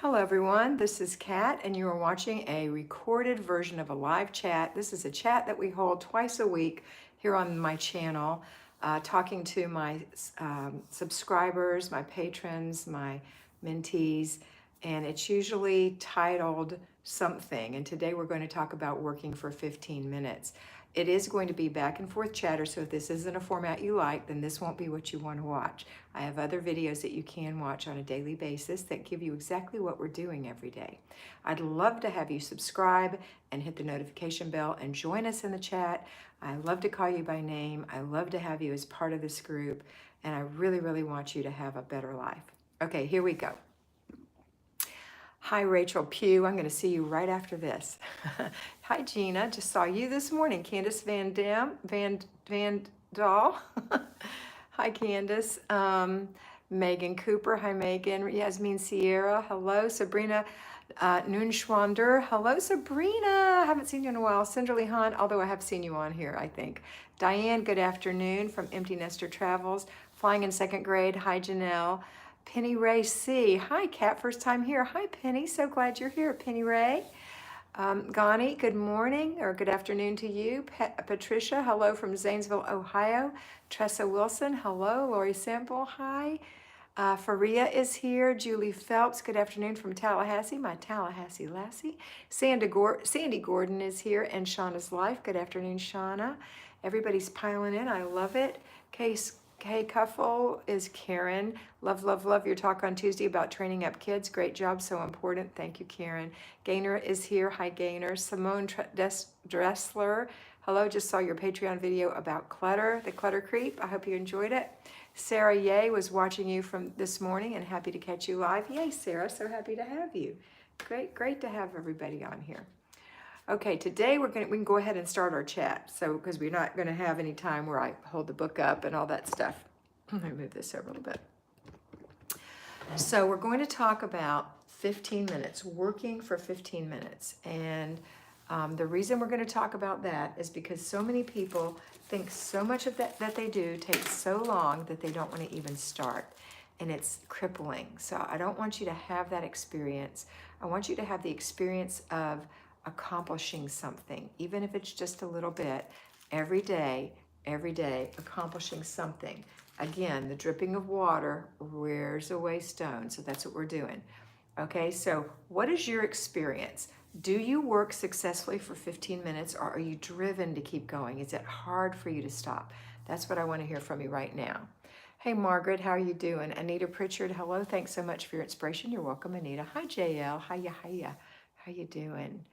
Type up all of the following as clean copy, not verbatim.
Hello everyone, this is Kat and you are watching a recorded version of a live chat. This is a chat that we hold twice a week here on my channel, talking to my subscribers, my patrons, my mentees, and it's usually titled something. And today we're going to talk about working for 15 minutes. It is going to be back and forth chatter, so if this isn't a format you like, then this won't be what you want to watch. I have other videos that you can watch on a daily basis that give you exactly what we're doing every day. I'd love to have you subscribe and hit the notification bell and join us in the chat. I love to call you by name. I love to have you as part of this group, and I really, really want you to have a better life. Okay, here we go. Hi, Rachel Pugh. I'm going to see you right after this. Hi, Gina. Just saw you this morning. Candace Van Dahl. Hi, Candace. Megan Cooper. Hi, Megan. Yasmin Sierra. Hello, Sabrina Noonschwander. Hello, Sabrina. I haven't seen you in a while. Cinderly Hunt, although I have seen you on here, I think. Diane, good afternoon from Empty Nester Travels. Flying in second grade. Hi, Janelle. Penny Ray C. Hi, Kat, first time here. Hi, Penny. So glad you're here, Penny Ray. Gani, good morning or good afternoon to you. Patricia, hello from Zanesville, Ohio. Tressa Wilson, hello. Lori Sample, hi. Faria is here. Julie Phelps, good afternoon from Tallahassee, my Tallahassee lassie. Sandy Gordon is here, and Shauna's Life. Good afternoon, Shauna. Everybody's piling in. I love it. Kay Cuffle is Karen. Love, love, love your talk on Tuesday about training up kids. Great job, so important. Thank you, Karen. Gaynor is here. Hi, Gaynor. Simone Dressler. Hello, just saw your Patreon video about clutter, the clutter creep. I hope you enjoyed it. Sarah Ye was watching you from this morning and happy to catch you live. Yay, Sarah, so happy to have you. Great to have everybody on here. Okay, today we can go ahead and start our chat. So, because we're not going to have any time where I hold the book up and all that stuff. Let me move this over a little bit. So we're going to talk about 15 minutes, working for 15 minutes. And the reason we're going to talk about that is because so many people think so much of that they do takes so long that they don't want to even start. And it's crippling. So I don't want you to have that experience. I want you to have the experience of accomplishing something, even if it's just a little bit, every day, accomplishing something. Again, the dripping of water wears away stone, so that's what we're doing. Okay, so what is your experience? Do you work successfully for 15 minutes, or are you driven to keep going? Is it hard for you to stop? That's what I want to hear from you right now. Hey, Margaret, how are you doing? Anita Pritchard, hello, thanks so much for your inspiration. You're welcome, Anita. Hi, JL, hiya. How you doing?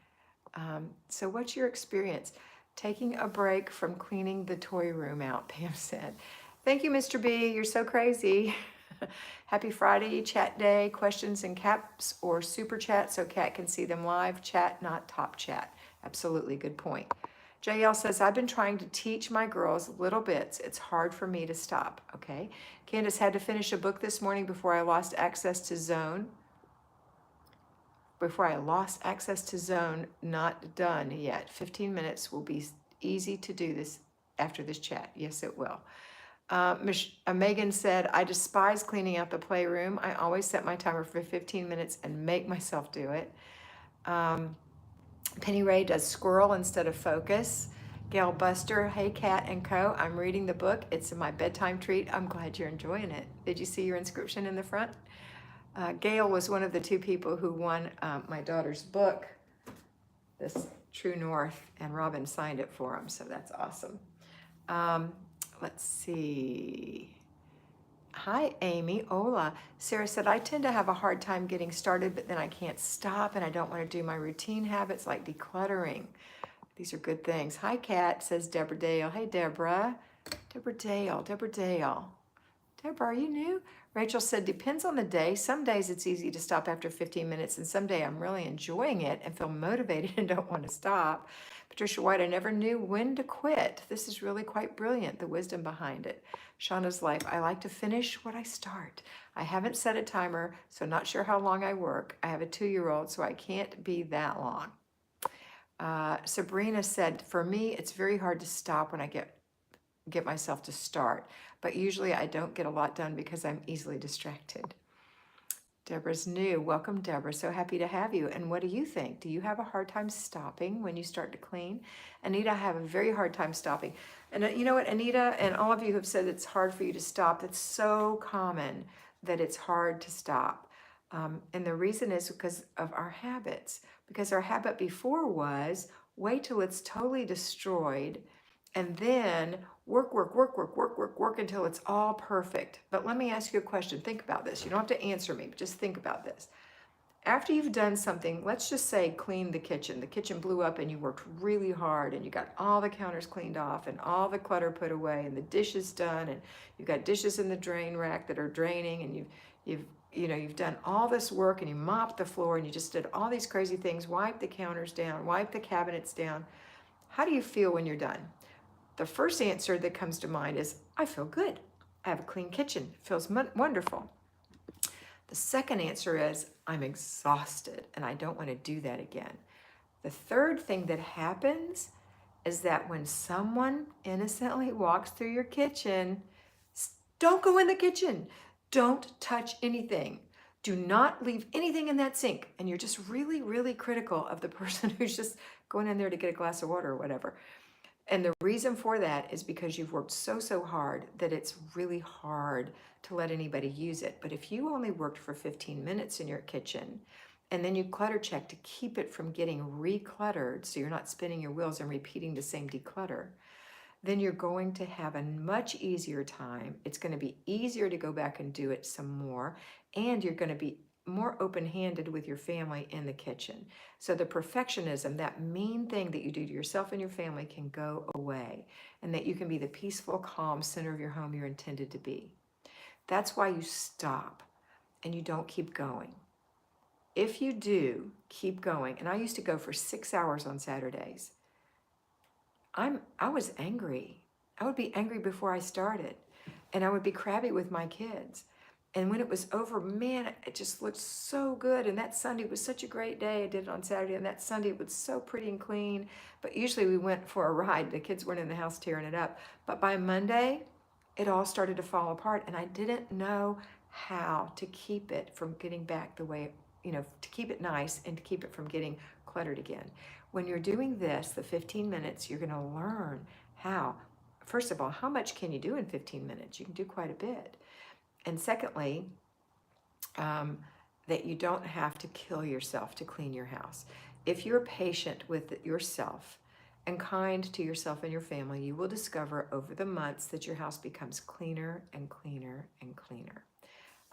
So what's your experience? Taking a break from cleaning the toy room out, Pam said. Thank you, Mr. B. You're so crazy. Happy Friday, chat day, questions in caps or super chat so Kat can see them live. Chat, not top chat. Absolutely, good point. JL says, I've been trying to teach my girls little bits. It's hard for me to stop. Okay. Candace had to finish a book this morning before I lost access to Zone. Not done yet. 15 minutes will be easy to do this after this chat. Yes, it will. Megan said, I despise cleaning out the playroom. I always set my timer for 15 minutes and make myself do it. Penny Ray does squirrel instead of focus. Gail Buster, hey Kat and Co. I'm reading the book. It's my bedtime treat. I'm glad you're enjoying it. Did you see your inscription in the front? Gail was one of the two people who won my daughter's book, this True North, and Robin signed it for him, so that's awesome. Let's see. Hi, Amy. Hola. Sarah said, I tend to have a hard time getting started, but then I can't stop, and I don't want to do my routine habits like decluttering. These are good things. Hi, Kat, says Deborah Dale. Hey, Deborah. Deborah Dale. Deborah, are you new? Rachel said, depends on the day. Some days it's easy to stop after 15 minutes, and some day I'm really enjoying it and feel motivated and don't want to stop. Patricia White, I never knew when to quit. This is really quite brilliant, the wisdom behind it. Shauna's Life, I like to finish what I start. I haven't set a timer, so not sure how long I work. I have a 2-year-old, so I can't be that long. Sabrina said, for me, it's very hard to stop when I get myself to start, but usually I don't get a lot done because I'm easily distracted. Deborah's new. Welcome, Deborah. So happy to have you. And what do you think? Do you have a hard time stopping when you start to clean? Anita, I have a very hard time stopping. And you know what, Anita, and all of you have said it's hard for you to stop. It's so common that it's hard to stop. And the reason is because of our habits. Because our habit before was wait till it's totally destroyed and then work until it's all perfect. But let me ask you a question. Think about this. You don't have to answer me, but just think about this. After you've done something, let's just say clean the kitchen. The kitchen blew up and you worked really hard and you got all the counters cleaned off and all the clutter put away and the dishes done and you've got dishes in the drain rack that are draining and you've done all this work and you mopped the floor and you just did all these crazy things, wiped the counters down, wiped the cabinets down. How do you feel when you're done? The first answer that comes to mind is, I feel good. I have a clean kitchen. It feels wonderful. The second answer is, I'm exhausted and I don't want to do that again. The third thing that happens is that when someone innocently walks through your kitchen, don't go in the kitchen. Don't touch anything. Do not leave anything in that sink. And you're just really, really critical of the person who's just going in there to get a glass of water or whatever. And the reason for that is because you've worked so hard that it's really hard to let anybody use it. But if you only worked for 15 minutes in your kitchen and then you clutter check to keep it from getting recluttered, so you're not spinning your wheels and repeating the same declutter, then you're going to have a much easier time. It's going to be easier to go back and do it some more, and you're going to be more open-handed with your family in the kitchen. So the perfectionism, that mean thing that you do to yourself and your family, can go away, and that you can be the peaceful, calm center of your home you're intended to be. That's why you stop and you don't keep going. If you do keep going, and I used to go for 6 hours on Saturdays, I was angry. I would be angry before I started, and I would be crabby with my kids. And when it was over, man, it just looked so good. And that Sunday was such a great day. I did it on Saturday, and that Sunday it was so pretty and clean. But usually we went for a ride. The kids weren't in the house tearing it up. But by Monday, it all started to fall apart, and I didn't know how to keep it from getting back the way, to keep it nice and to keep it from getting cluttered again. When you're doing this, the 15 minutes, you're going to learn how. First of all, how much can you do in 15 minutes? You can do quite a bit. And secondly, that you don't have to kill yourself to clean your house. If you're patient with yourself and kind to yourself and your family, you will discover over the months that your house becomes cleaner and cleaner and cleaner.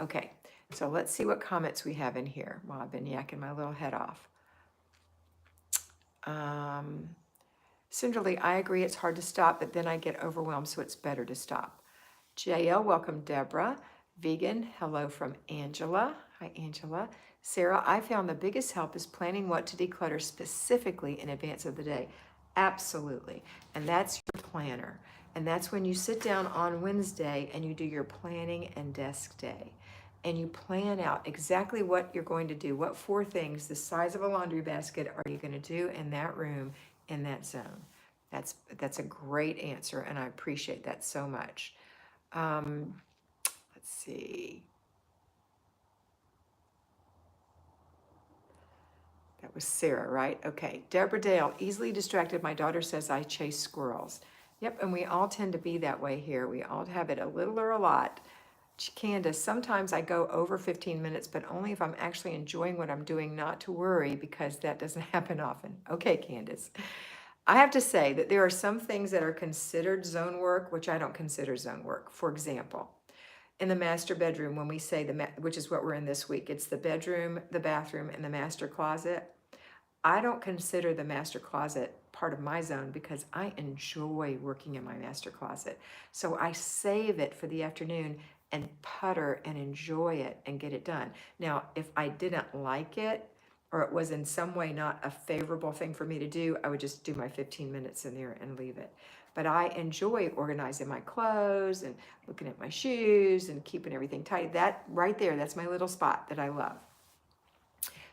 Okay, so let's see what comments we have in here while I've been yakking my little head off. Cinderly, I agree it's hard to stop, but then I get overwhelmed, so it's better to stop. JL, welcome Deborah. Vegan, hello from Angela. Hi, Angela. Sarah, I found the biggest help is planning what to declutter specifically in advance of the day. Absolutely. And that's your planner. And that's when you sit down on Wednesday and you do your planning and desk day. And you plan out exactly what you're going to do. What 4 things, the size of a laundry basket, are you going to do in that room, in that zone? That's a great answer, and I appreciate that so much. Let's see. That was Sarah, right? Okay. Deborah Dale, easily distracted. My daughter says I chase squirrels. Yep, and we all tend to be that way here. We all have it a little or a lot. Candace, sometimes I go over 15 minutes, but only if I'm actually enjoying what I'm doing, not to worry, because that doesn't happen often. Okay, Candace. I have to say that there are some things that are considered zone work, which I don't consider zone work. For example, in the master bedroom, when we say which is what we're in this week, it's the bedroom, the bathroom, and the master closet. I don't consider the master closet part of my zone because I enjoy working in my master closet. So I save it for the afternoon and putter and enjoy it and get it done. Now, if I didn't like it, or it was in some way not a favorable thing for me to do, I would just do my 15 minutes in there and leave it. But I enjoy organizing my clothes and looking at my shoes and keeping everything tight. That right there, that's my little spot that I love.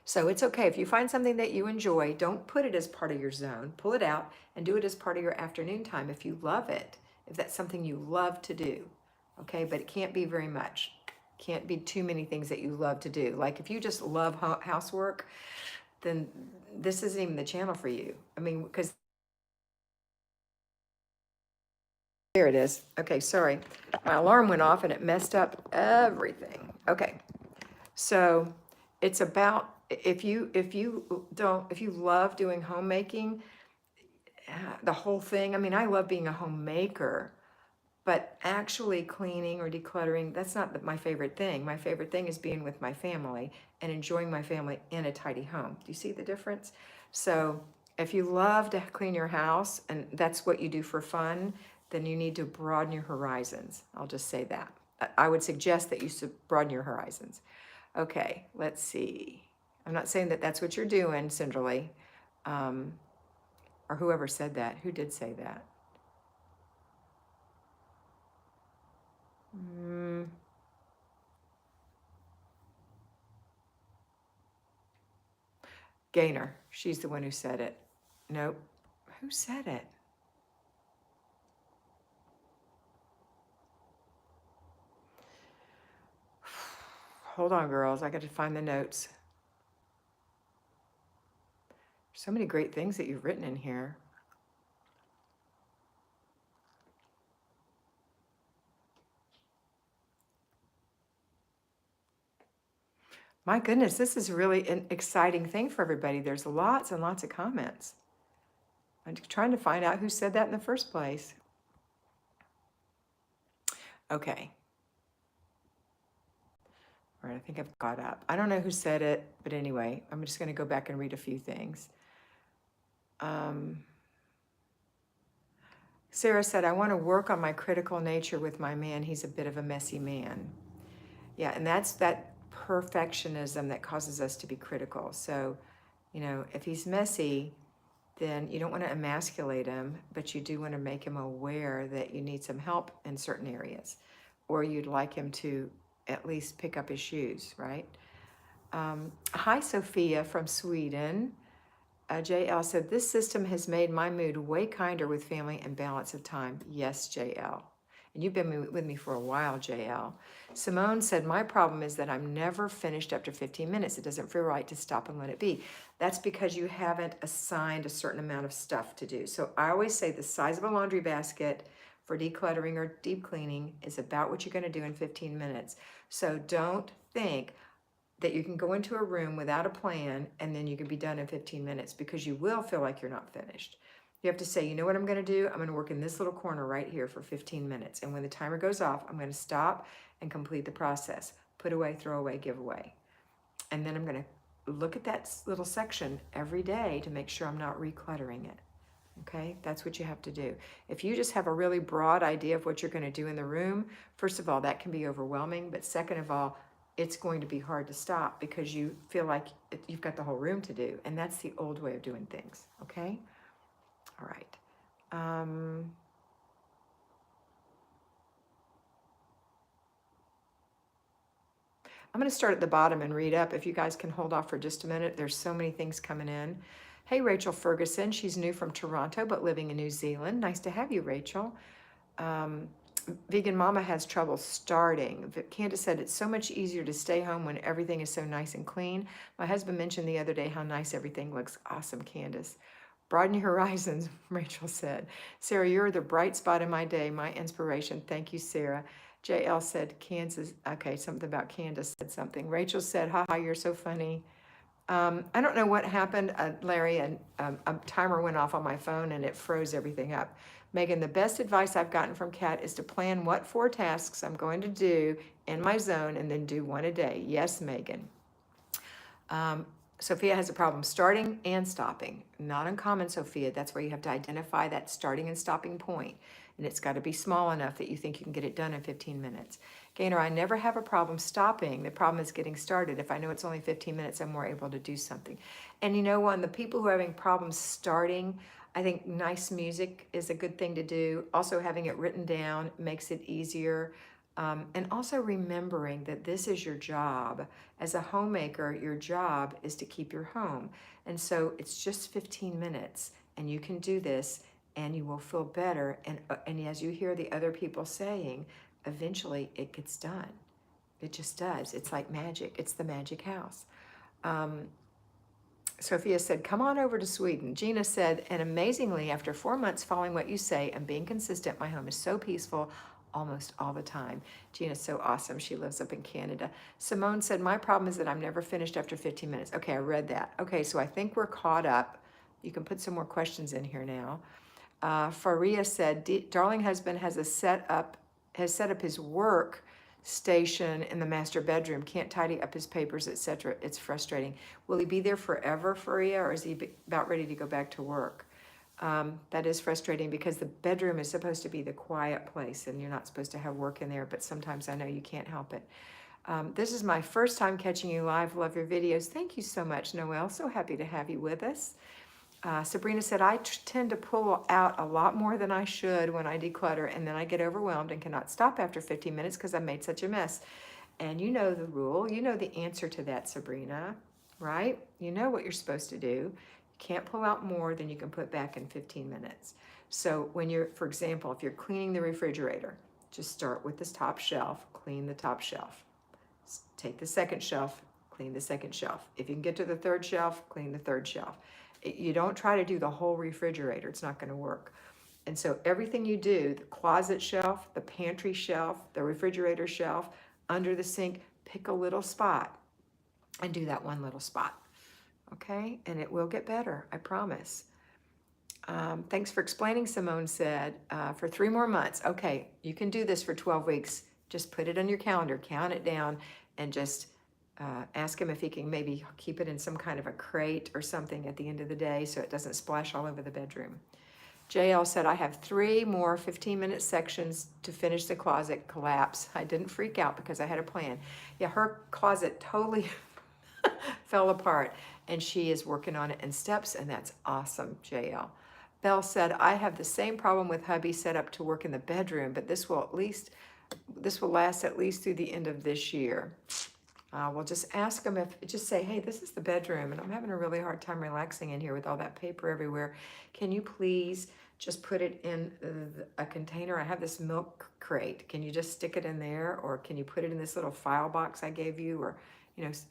So it's okay. If you find something that you enjoy, don't put it as part of your zone. Pull it out and do it as part of your afternoon time if you love it, if that's something you love to do. Okay, but it can't be very much. Can't be too many things that you love to do. Like if you just love housework, then this isn't even the channel for you. I mean, because there it is. Okay, sorry. My alarm went off and it messed up everything. Okay. So it's about if you love doing homemaking, the whole thing. I mean, I love being a homemaker, but actually cleaning or decluttering, that's not my favorite thing. My favorite thing is being with my family and enjoying my family in a tidy home. Do you see the difference? So if you love to clean your house and that's what you do for fun, then you need to broaden your horizons. I'll just say that. I would suggest that you broaden your horizons. Okay, let's see. I'm not saying that that's what you're doing, Cinderly, or whoever said that. Who did say that? Gaynor. She's the one who said it. Nope. Who said it? Hold on, girls. I got to find the notes. So many great things that you've written in here. My goodness, this is really an exciting thing for everybody. There's lots and lots of comments. I'm trying to find out who said that in the first place. Okay. All right, I think I've caught up. I don't know who said it, but anyway, I'm just going to go back and read a few things. Sarah said, I want to work on my critical nature with my man. He's a bit of a messy man. Yeah, and that's that perfectionism that causes us to be critical. So, you know, if he's messy, then you don't want to emasculate him, but you do want to make him aware that you need some help in certain areas, or you'd like him to at least pick up his shoes, right? Hi, Sophia from Sweden. JL said, this system has made my mood way kinder with family and balance of time. Yes, JL. And you've been with me for a while, JL. Simone said, my problem is that I'm never finished after 15 minutes. It doesn't feel right to stop and let it be. That's because you haven't assigned a certain amount of stuff to do. So I always say the size of a laundry basket for decluttering or deep cleaning is about what you're going to do in 15 minutes. So don't think that you can go into a room without a plan and then you can be done in 15 minutes, because you will feel like you're not finished. You have to say, you know what I'm going to do? I'm going to work in this little corner right here for 15 minutes. And when the timer goes off, I'm going to stop and complete the process. Put away, throw away, give away. And then I'm going to look at that little section every day to make sure I'm not recluttering it. Okay, that's what you have to do. If you just have a really broad idea of what you're going to do in the room, first of all, that can be overwhelming. But second of all, it's going to be hard to stop because you feel like you've got the whole room to do. And that's the old way of doing things. Okay? All right. I'm going to start at the bottom and read up. If you guys can hold off for just a minute, there's so many things coming in. Hey, Rachel Ferguson. She's new from Toronto, but living in New Zealand. Nice to have you, Rachel. Vegan Mama has trouble starting. Candace said, it's so much easier to stay home when everything is so nice and clean. My husband mentioned the other day how nice everything looks. Awesome, Candace. Broaden your horizons, Rachel said. Sarah, you're the bright spot in my day, my inspiration. Thank you, Sarah. JL said, Kansas. Okay, something about Candace said something. Rachel said, haha, you're so funny. I don't know what happened, Larry, and a timer went off on my phone and it froze everything up. Megan, the best advice I've gotten from Kat is to plan what 4 tasks I'm going to do in my zone and then do 1 a day. Yes, Megan. Sophia has a problem starting and stopping. Not uncommon, Sophia. That's where you have to identify that starting and stopping point. And it's got to be small enough that you think you can get it done in 15 minutes. Gaynor, I never have a problem stopping. The problem is getting started. If I know it's only 15 minutes, I'm more able to do something. And you know what? The people who are having problems starting, I think nice music is a good thing to do. Also, having it written down makes it easier. And also remembering that this is your job. As a homemaker, your job is to keep your home. And so it's just 15 minutes and you can do this and you will feel better. And as you hear the other people saying, eventually it gets done. It just does. It's like magic. It's the magic house. Sophia said, come on over to Sweden. Gina said, and amazingly, after 4 months following what you say and being consistent, my home is so peaceful almost all the time. Gina's so awesome. She lives up in Canada. Simone said, my problem is that I'm never finished after 15 minutes. Okay, I read that. Okay, so I think we're caught up. You can put some more questions in here now. Faria said, darling husband has set up his work station in the master bedroom, can't tidy up his papers, etc. It's frustrating. Will he be there forever, Faria, or is he about ready to go back to work? That is frustrating because the bedroom is supposed to be the quiet place and you're not supposed to have work in there, but sometimes I know you can't help it. This is my first time catching you live. Love your videos. Thank you so much, Noelle. So happy to have you with us. Sabrina said, I tend to pull out a lot more than I should when I declutter, and then I get overwhelmed and cannot stop after 15 minutes because I made such a mess. And you know the rule. You know the answer to that, Sabrina, right? You know what you're supposed to do. You can't pull out more than you can put back in 15 minutes. So when you're, for example, if you're cleaning the refrigerator, just start with this top shelf, clean the top shelf. Take the second shelf, clean the second shelf. If you can get to the third shelf, clean the third shelf. You don't try to do the whole refrigerator. It's not going to work. And so everything you do, the closet shelf, the pantry shelf, the refrigerator shelf, under the sink, pick a little spot and do that one little spot. Okay? And it will get better. I promise. Thanks for explaining, Simone said, for 3 more months. Okay, you can do this for 12 weeks. Just put it on your calendar, count it down, and just ask him if he can maybe keep it in some kind of a crate or something at the end of the day so it doesn't splash all over the bedroom. JL said, I have 3 more 15-minute sections to finish the closet collapse. I didn't freak out because I had a plan. Yeah, her closet totally fell apart, and she is working on it in steps, and that's awesome, JL. Belle said, I have the same problem with hubby set up to work in the bedroom, but this will last at least through the end of this year. We'll just ask them just say, hey, this is the bedroom, and I'm having a really hard time relaxing in here with all that paper everywhere. Can you please just put it in a container? I have this milk crate. Can you just stick it in there? Or can you put it in this little file box I gave you? Or,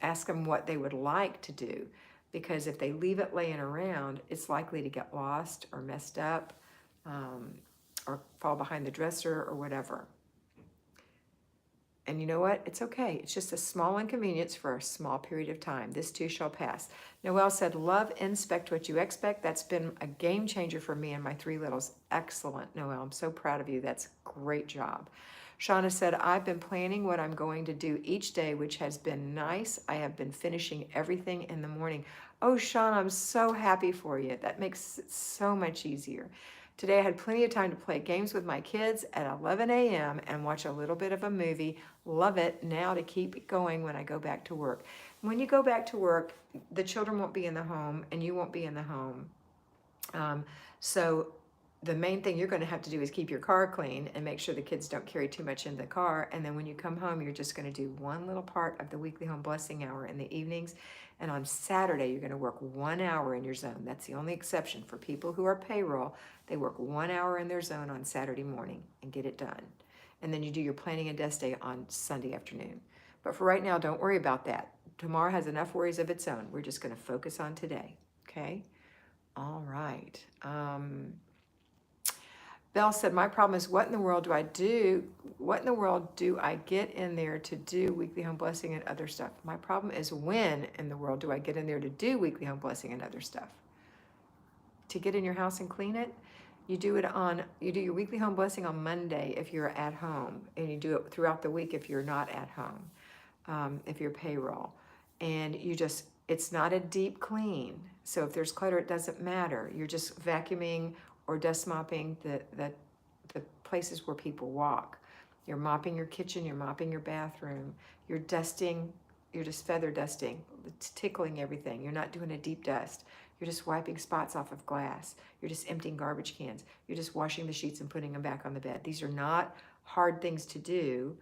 ask them what they would like to do. Because if they leave it laying around, it's likely to get lost or messed up, or fall behind the dresser or whatever. And you know what? It's okay. It's just a small inconvenience for a small period of time. This too shall pass. Noelle said, love, inspect what you expect. That's been a game changer for me and my 3 littles. Excellent, Noelle. I'm so proud of you. That's a great job. Shauna said, I've been planning what I'm going to do each day, which has been nice. I have been finishing everything in the morning. Oh, Shauna, I'm so happy for you. That makes it so much easier. Today I had plenty of time to play games with my kids at 11 a.m. and watch a little bit of a movie. Love it now to keep it going when I go back to work. When you go back to work, the children won't be in the home and you won't be in the home. So the main thing you're going to have to do is keep your car clean and make sure the kids don't carry too much in the car. And then when you come home, you're just going to do one little part of the weekly home blessing hour in the evenings. And on Saturday, you're going to work 1 hour in your zone. That's the only exception for people who are payroll. They work 1 hour in their zone on Saturday morning and get it done. And then you do your planning and desk day on Sunday afternoon. But for right now, don't worry about that. Tomorrow has enough worries of its own. We're just going to focus on today. Okay? All right. Belle said, my problem is what in the world do I do? What in the world do I get in there to do weekly home blessing and other stuff? My problem is when in the world do I get in there to do weekly home blessing and other stuff? To get in your house and clean it? You do your weekly home blessing on Monday if you're at home, and you do it throughout the week if you're not at home, if you're payroll. And it's not a deep clean. So if there's clutter, it doesn't matter. You're just vacuuming or dust mopping the places where people walk. You're mopping your kitchen, you're mopping your bathroom, you're dusting, you're just feather dusting, tickling everything. You're not doing a deep dust. You're just wiping spots off of glass. You're just emptying garbage cans. You're just washing the sheets and putting them back on the bed. These are not hard things to do.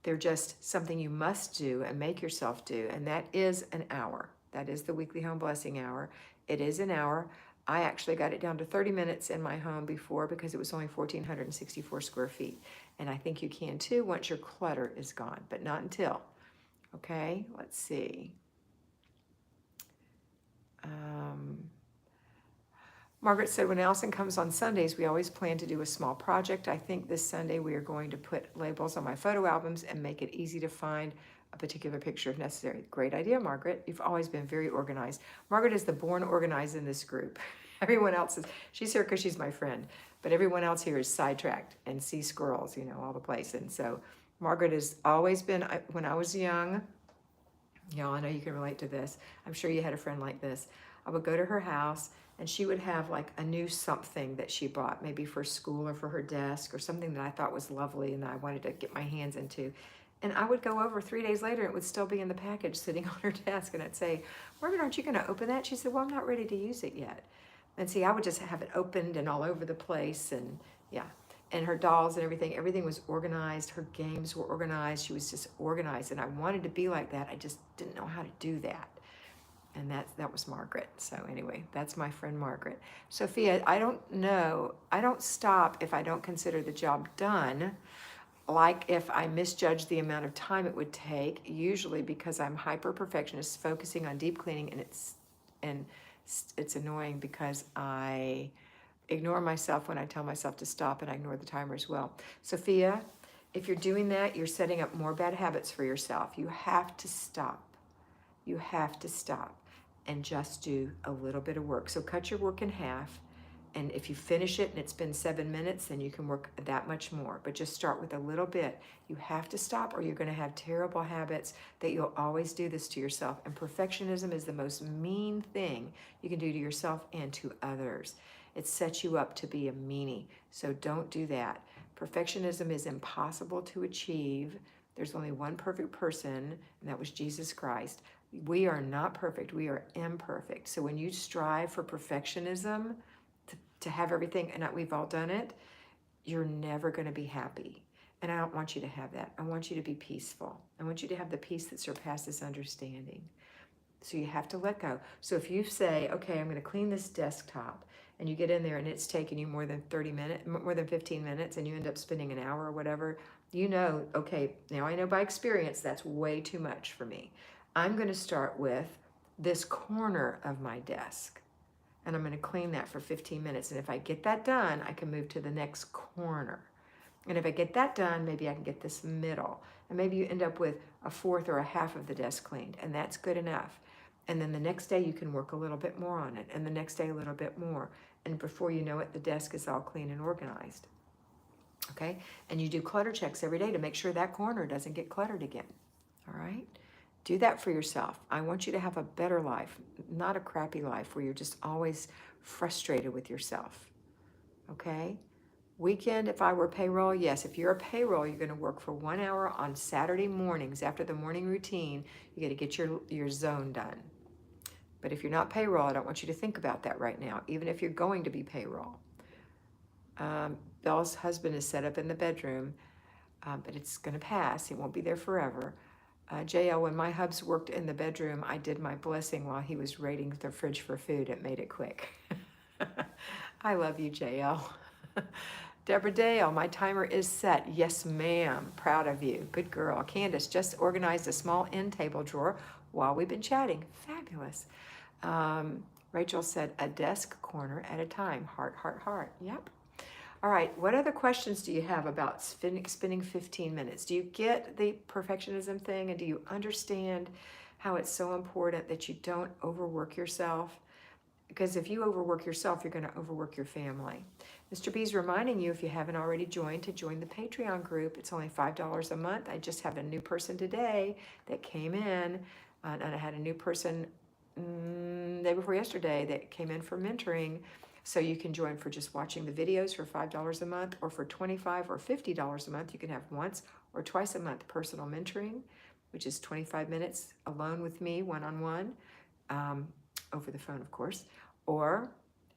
They're just something you must do and make yourself do. And that is an hour. That is the weekly home blessing hour. It is an hour. I actually got it down to 30 minutes in my home before because it was only 1,464 square feet. And I think you can too once your clutter is gone, but not until. Okay, let's see. Margaret said, when Allison comes on Sundays, we always plan to do a small project. I think this Sunday we are going to put labels on my photo albums and make it easy to find a particular picture if necessary. Great idea, Margaret. You've always been very organized. Margaret is the born organized in this group. Everyone else is, she's here because she's my friend, but everyone else here is sidetracked and sees squirrels, all the place. And so Margaret has always been, when I was young, y'all, I know you can relate to this. I'm sure you had a friend like this. I would go to her house and she would have like a new something that she bought, maybe for school or for her desk or something that I thought was lovely and that I wanted to get my hands into. And I would go over 3 days later, it would still be in the package sitting on her desk. And I'd say, Margaret, aren't you going to open that? She said, well, I'm not ready to use it yet. And see, I would just have it opened and all over the place. And yeah, and her dolls and everything was organized. Her games were organized. She was just organized. And I wanted to be like that. I just didn't know how to do that. And that was Margaret. So anyway, that's my friend Margaret. Sophia, I don't know. I don't stop if I don't consider the job done. Like if I misjudge the amount of time it would take, usually because I'm hyper perfectionist, focusing on deep cleaning, and it's annoying because I ignore myself when I tell myself to stop, and I ignore the timer as well. Sophia, if you're doing that, you're setting up more bad habits for yourself. You have to stop. You have to stop and just do a little bit of work. So cut your work in half. And if you finish it and it's been 7 minutes, then you can work that much more. But just start with a little bit. You have to stop or you're going to have terrible habits that you'll always do this to yourself. And perfectionism is the most mean thing you can do to yourself and to others. It sets you up to be a meanie. So don't do that. Perfectionism is impossible to achieve. There's only one perfect person, and that was Jesus Christ. We are not perfect. We are imperfect. So when you strive for perfectionism, to have everything, and we've all done it, you're never going to be happy. And I don't want you to have that. I want you to be peaceful. I want you to have the peace that surpasses understanding. So you have to let go. So if you say, okay, I'm going to clean this desktop, and you get in there and it's taking you more than 30 minutes, more than 15 minutes, and you end up spending an hour or whatever, okay, now I know by experience that's way too much for me. I'm going to start with this corner of my desk, and I'm going to clean that for 15 minutes. And if I get that done, I can move to the next corner. And if I get that done, maybe I can get this middle. And maybe you end up with a fourth or a half of the desk cleaned, and that's good enough. And then the next day you can work a little bit more on it, and the next day a little bit more. And before you know it, the desk is all clean and organized. Okay? And you do clutter checks every day to make sure that corner doesn't get cluttered again. All right? Do that for yourself. I want you to have a better life, not a crappy life where you're just always frustrated with yourself. Okay? Weekend, if I were payroll, yes. If you're a payroll, you're going to work for 1 hour on Saturday mornings after the morning routine. You got to get your zone done. But if you're not payroll, I don't want you to think about that right now, even if you're going to be payroll. Belle's husband is set up in the bedroom, but it's going to pass. He won't be there forever. JL, when my hubs worked in the bedroom, I did my blessing while he was raiding the fridge for food. It made it quick. I love you, JL. Deborah Dale, my timer is set. Yes, ma'am. Proud of you. Good girl. Candace, just organized a small end table drawer while we've been chatting. Fabulous. Rachel said, a desk corner at a time. Heart, heart, heart. Yep. All right, what other questions do you have about spending 15 minutes? Do you get the perfectionism thing, and do you understand how it's so important that you don't overwork yourself? Because if you overwork yourself, you're going to overwork your family. Mr. B's reminding you, if you haven't already joined, to join the Patreon group. It's only $5 a month. I just had a new person today that came in, and I had a new person day before yesterday that came in for mentoring. So you can join for just watching the videos for $5 a month, or for $25 or $50 a month. You can have once or twice a month personal mentoring, which is 25 minutes alone with me, one-on-one, over the phone, of course.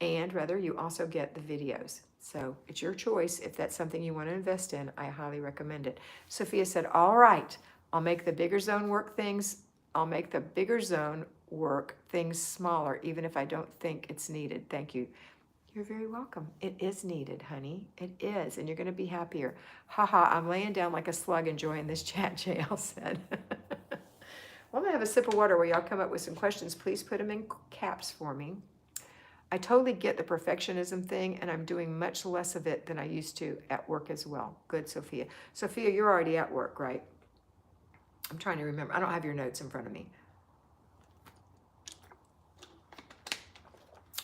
And you also get the videos. So it's your choice. If that's something you want to invest in, I highly recommend it. Sophia said, all right, I'll make the bigger zone work things smaller, even if I don't think it's needed. Thank you. You're very welcome. It is needed, honey. It is, and you're going to be happier. Haha, I'm laying down like a slug enjoying this chat, JL said. Well, I'm going to have a sip of water while y'all come up with some questions. Please put them in caps for me. I totally get the perfectionism thing, and I'm doing much less of it than I used to at work as well. Good, Sophia. Sophia, you're already at work, right? I'm trying to remember. I don't have your notes in front of me.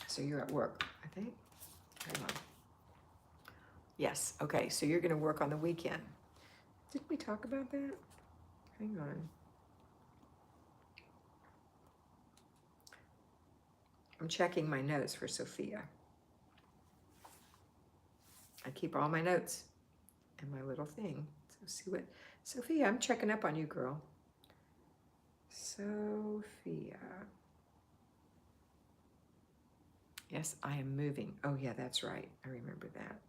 So you're at work, I think. Hang on. Yes, okay, so you're going to work on the weekend. Didn't we talk about that? Hang on. I'm checking my notes for Sophia. I keep all my notes in my little thing. So see what, Sophia, I'm checking up on you, girl. Sophia. Yes, I am moving. Oh yeah, that's right. I remember that.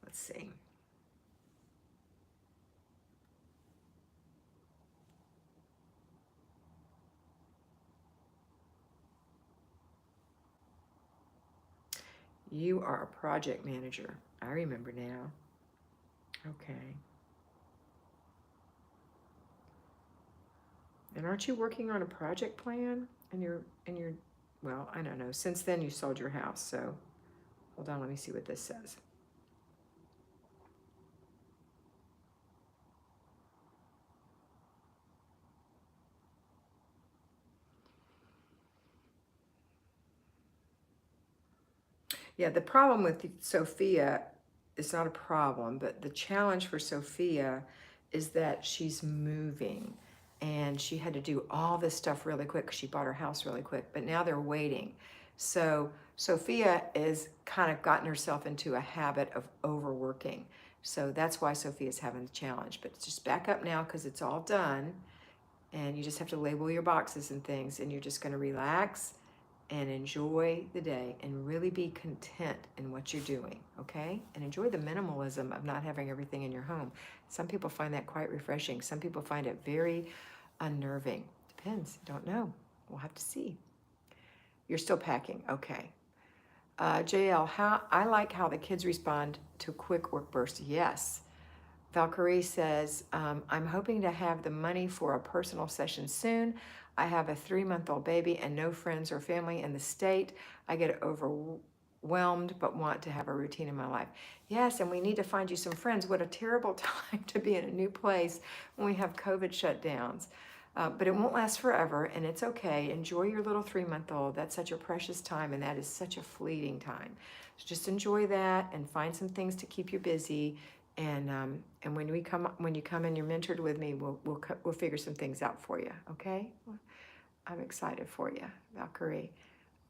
Let's see. You are a project manager. I remember now. Okay. And aren't you working on a project plan? And you're, well, I don't know. Since then you sold your house, so hold on, let me see what this says. Yeah, the problem with Sophia, it's not a problem, but the challenge for Sophia is that she's moving and she had to do all this stuff really quick because she bought her house really quick, but now they're waiting. So Sophia is kind of gotten herself into a habit of overworking. So that's why Sophia's having the challenge, but just back up now because it's all done and you just have to label your boxes and things and you're just going to relax and enjoy the day and really be content in what you're doing, okay? And enjoy the minimalism of not having everything in your home. Some people find that quite refreshing. Some people find it very unnerving. Depends, don't know. We'll have to see. You're still packing, okay. JL, I like how the kids respond to quick work bursts. Yes. Valkyrie says, I'm hoping to have the money for a personal session soon. I have a 3-month-old baby and no friends or family in the state. I get overwhelmed but want to have a routine in my life. Yes, and we need to find you some friends. What a terrible time to be in a new place when we have COVID shutdowns. But it won't last forever, and it's okay. Enjoy your little 3-month-old. That's such a precious time, and that is such a fleeting time. So just enjoy that and find some things to keep you busy. And when you come and you're mentored with me, we'll figure some things out for you. Okay? I'm excited for you, Valkyrie.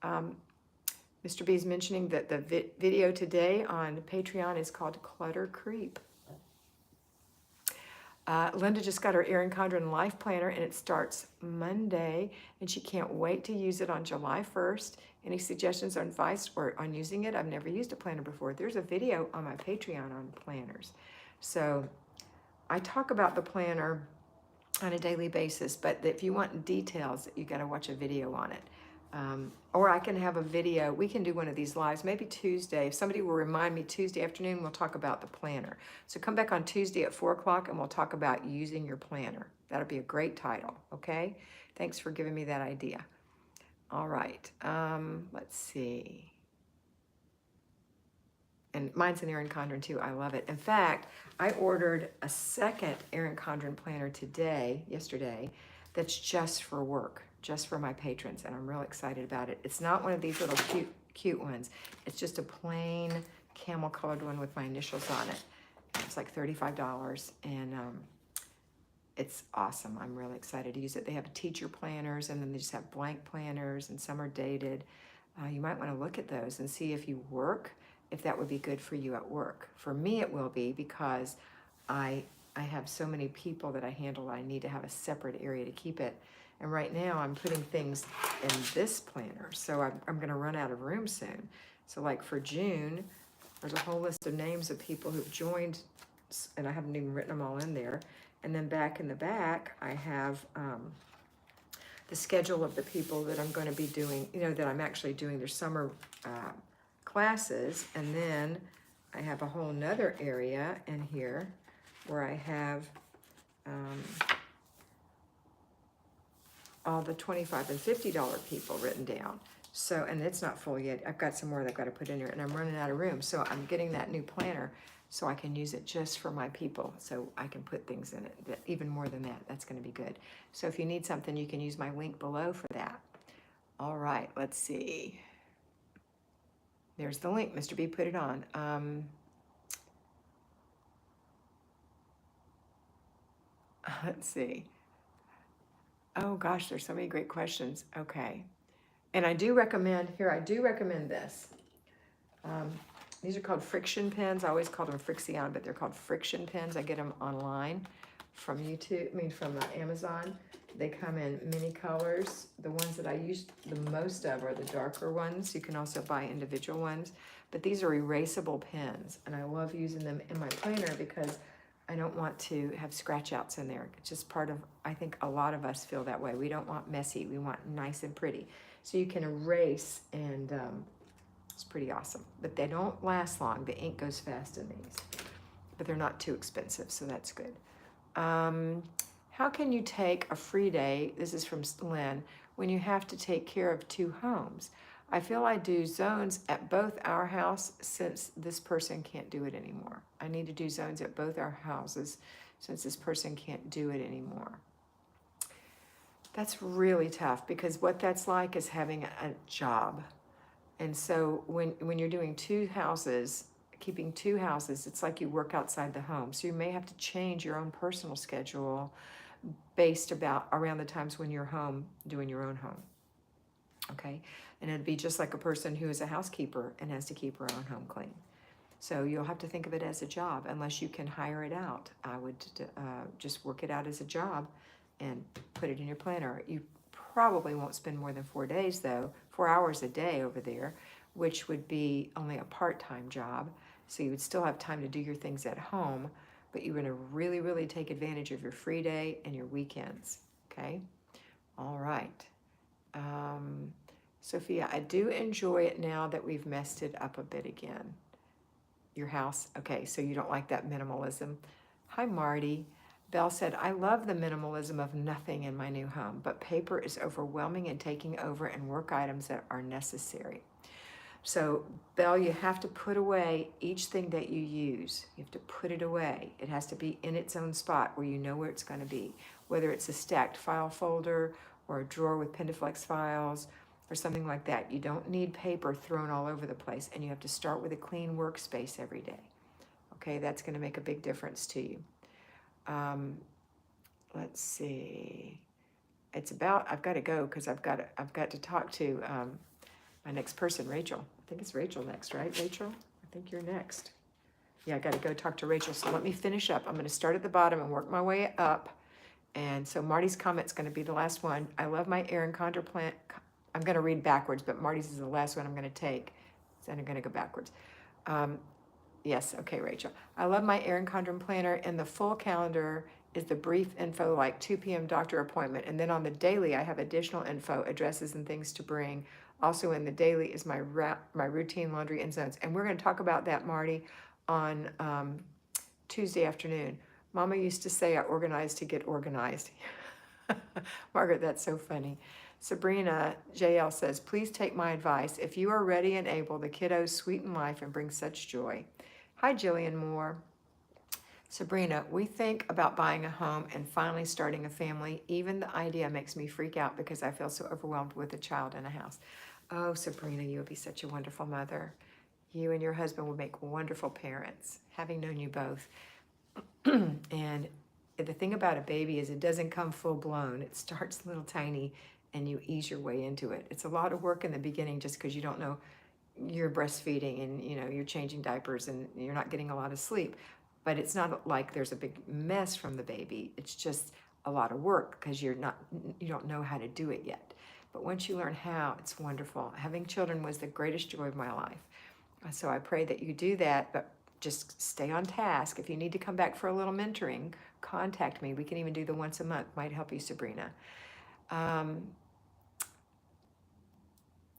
Mr. B is mentioning that the video today on Patreon is called Clutter Creep. Linda just got her Erin Condren Life Planner, and it starts Monday, and she can't wait to use it on July 1st. Any suggestions or advice on using it? I've never used a planner before. There's a video on my Patreon on planners. So I talk about the planner on a daily basis, but if you want details, you got to watch a video on it. Or I can have a video. We can do one of these lives, maybe Tuesday. If somebody will remind me Tuesday afternoon, we'll talk about the planner. So come back on Tuesday at 4 o'clock and we'll talk about using your planner. That'll be a great title, okay? Thanks for giving me that idea. All right, let's see. And mine's an Erin Condren too. I love it. In fact, I ordered a second Erin Condren planner yesterday, that's just for work, just for my patrons, and I'm real excited about it. It's not one of these little cute ones. It's just a plain camel colored one with my initials on it. It's like $35, and it's awesome. I'm really excited to use it. They have teacher planners, and then they just have blank planners, and some are dated. You might want to look at those and see if you work, if that would be good for you at work. For me, it will be, because I have so many people that I handle. I need to have a separate area to keep it. And right now I'm putting things in this planner. So I'm going to run out of room soon. So like for June, there's a whole list of names of people who've joined, and I haven't even written them all in there. And then back in the back, I have the schedule of the people that I'm going to be doing, that I'm actually doing their summer classes, and then I have a whole nother area in here where I have all the $25 and $50 people written down. So, and it's not full yet. I've got some more that I've got to put in here, and I'm running out of room. So I'm getting that new planner so I can use it just for my people. So I can put things in it, even more than that. That's going to be good. So if you need something, you can use my link below for that. All right, let's see. There's the link. Mr. B put it on. Let's see. Oh gosh, there's so many great questions. Okay. And I do recommend this. These are called friction pens. I always called them Frixion, but they're called friction pens. I get them online from from Amazon. They come in many colors. The ones that I use the most of are the darker ones. You can also buy individual ones, but these are erasable pens, and I love using them in my planner because I don't want to have scratch outs in there. It's just part of, I think a lot of us feel that way. We don't want messy. We want nice and pretty. So you can erase, and it's pretty awesome. But they don't last long. The ink goes fast in these. But they're not too expensive, so that's good. How can you take a free day, this is from Lynn, when you have to take care of 2 homes? I feel I do zones at both our house since this person can't do it anymore. I need to do zones at both our houses since this person can't do it anymore. That's really tough because what that's like is having a job. And so when you're doing 2 houses, keeping 2 houses, it's like you work outside the home. So you may have to change your own personal schedule based around the times when you're home doing your own home. Okay, and it'd be just like a person who is a housekeeper and has to keep her own home clean. So you'll have to think of it as a job unless you can hire it out. I would just work it out as a job and put it in your planner. You probably won't spend more than 4 days though, 4 hours a day over there, which would be only a part-time job. So you would still have time to do your things at home, but you're gonna really, really take advantage of your free day and your weekends, okay? All right. Sophia, I do enjoy it now that we've messed it up a bit again. Your house, okay, so you don't like that minimalism. Hi, Marty. Belle said, I love the minimalism of nothing in my new home, but paper is overwhelming and taking over and work items that are necessary. So, Belle, you have to put away each thing that you use. You have to put it away. It has to be in its own spot where you know where it's going to be, whether it's a stacked file folder or a drawer with Pendaflex files or something like that. You don't need paper thrown all over the place, and you have to start with a clean workspace every day. Okay, that's going to make a big difference to you. Let's see. It's about, I've got to go because I've got to talk to my next person, Rachel. I think it's Rachel next, right, Rachel? I think you're next. Yeah, I got to go talk to Rachel. So let me finish up. I'm going to start at the bottom and work my way up. And so Marty's comment's going to be the last one. I love my Erin Condor plant. I'm going to read backwards, but Marty's is the last one I'm going to take. So I'm going to go backwards. Yes, okay, Rachel. I love my Erin Condren planner. In the full calendar is the brief info like 2 p.m. doctor appointment. And then on the daily, I have additional info, addresses and things to bring. Also in the daily is my routine laundry and zones. And we're going to talk about that, Marty, on Tuesday afternoon. Mama used to say I organized to get organized. Margaret, that's so funny. Sabrina JL says, please take my advice. If you are ready and able, the kiddos sweeten life and bring such joy. Hi, Jillian Moore. Sabrina, we think about buying a home and finally starting a family. Even the idea makes me freak out because I feel so overwhelmed with a child in a house. Oh, Sabrina, you would be such a wonderful mother. You and your husband would make wonderful parents, having known you both. And the thing about a baby is it doesn't come full blown. It starts a little tiny and you ease your way into it. It's a lot of work in the beginning just because you don't know you're breastfeeding and you're changing diapers and you're not getting a lot of sleep. But it's not like there's a big mess from the baby. It's just a lot of work because you don't know how to do it yet. But once you learn how, it's wonderful. Having children was the greatest joy of my life. So I pray that you do that, but just stay on task. If you need to come back for a little mentoring, contact me. We can even do the once a month. Might help you, Sabrina.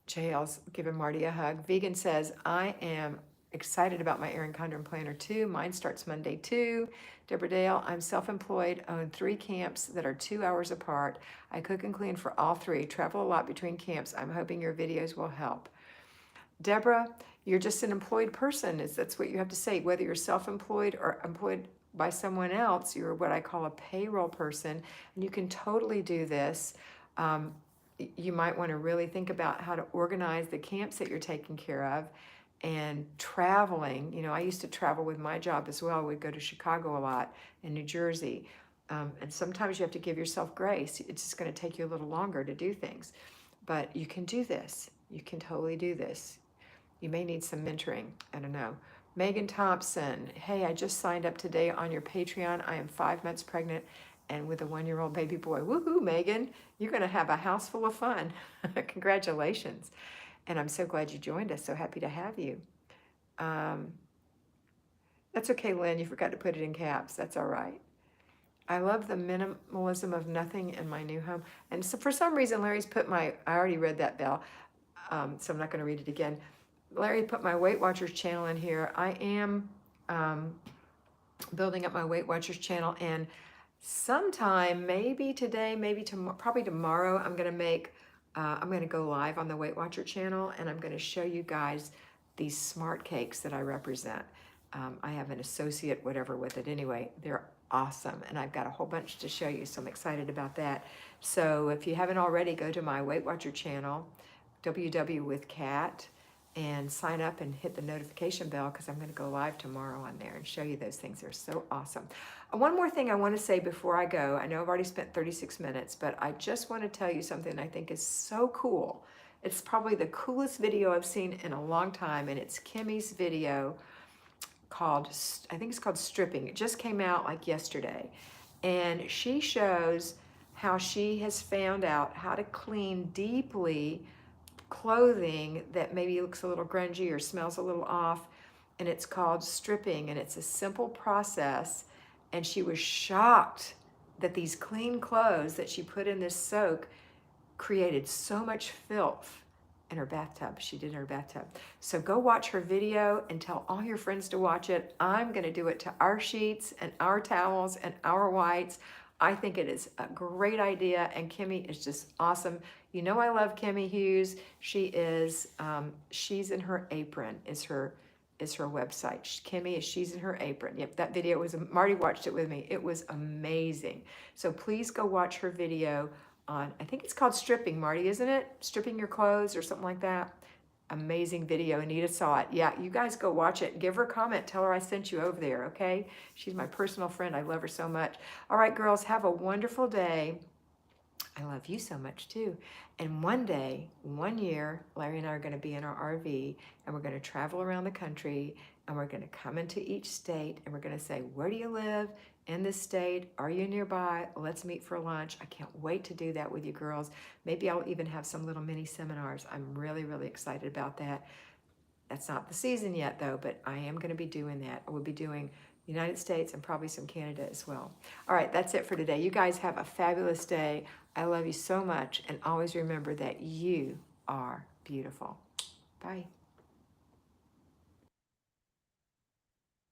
JL's giving Marty a hug. Vegan says, I am excited about my Erin Condren Planner too. Mine starts Monday too. Deborah Dale, I'm self-employed, own 3 camps that are 2 hours apart. I cook and clean for all 3, travel a lot between camps. I'm hoping your videos will help. Deborah, you're just an employed person. That's what you have to say. Whether you're self-employed or employed by someone else, you're what I call a payroll person, and you can totally do this. You might want to really think about how to organize the camps that you're taking care of, and traveling. You know, I used to travel with my job as well. We'd go to Chicago a lot and New Jersey. And sometimes you have to give yourself grace. It's just going to take you a little longer to do things. But you can do this. You can totally do this. You may need some mentoring. I don't know. Megan Thompson, hey, I just signed up today on your Patreon. I am 5 months pregnant and with a 1-year-old baby boy. Woohoo, Megan. You're going to have a house full of fun. Congratulations. And I'm so glad you joined us. So happy to have you. That's okay, Lynn. You forgot to put it in caps. That's all right. I love the minimalism of nothing in my new home. And so for some reason, Larry's put I already read that, Belle, so I'm not going to read it again. Larry put my Weight Watchers channel in here. I am building up my Weight Watchers channel, and sometime, maybe today, maybe tomorrow, probably tomorrow, I'm going to go live on the Weight Watcher channel, and I'm going to show you guys these smart cakes that I represent. I have an associate, whatever, with it. Anyway, they're awesome, and I've got a whole bunch to show you, so I'm excited about that. So if you haven't already, go to my Weight Watcher channel, WW with Kat, and sign up and hit the notification bell, because I'm going to go live tomorrow on there and show you those things. They're so awesome. One more thing I want to say before I go. I know I've already spent 36 minutes, but I just want to tell you something I think is so cool. It's probably the coolest video I've seen in a long time, and it's Kimmy's video called, I think it's called Stripping. It just came out like yesterday, and she shows how she has found out how to clean deeply clothing that maybe looks a little grungy or smells a little off, and it's called stripping, and it's a simple process. And she was shocked that these clean clothes that she put in this soak created so much filth in her bathtub. She did in her bathtub. So go watch her video and tell all your friends to watch it. I'm going to do it to our sheets and our towels and our whites. I think it is a great idea, and Kimmy is just awesome. You know I love Kimmy Hughes. She is, She's in Her Apron is her website. Kimmy is She's in Her Apron. Yep, that video was, Marty watched it with me. It was amazing. So please go watch her video on, I think it's called Stripping, Marty, isn't it? Stripping your clothes or something like that. Amazing video. Anita saw it. Yeah, you guys go watch it. Give her a comment. Tell her I sent you over there, okay? She's my personal friend. I love her so much. All right, girls, have a wonderful day. I love you so much too. And one day, 1 year, Larry and I are going to be in our RV, and we're going to travel around the country, and we're going to come into each state, and we're going to say, where do you live in this state? Are you nearby? Let's meet for lunch. I can't wait to do that with you girls. Maybe I'll even have some little mini seminars. I'm really, really excited about that. That's not the season yet though, but I am going to be doing that. I will be doing United States and probably some Canada as well. All right, that's it for today. You guys have a fabulous day. I love you so much, and always remember that you are beautiful. Bye.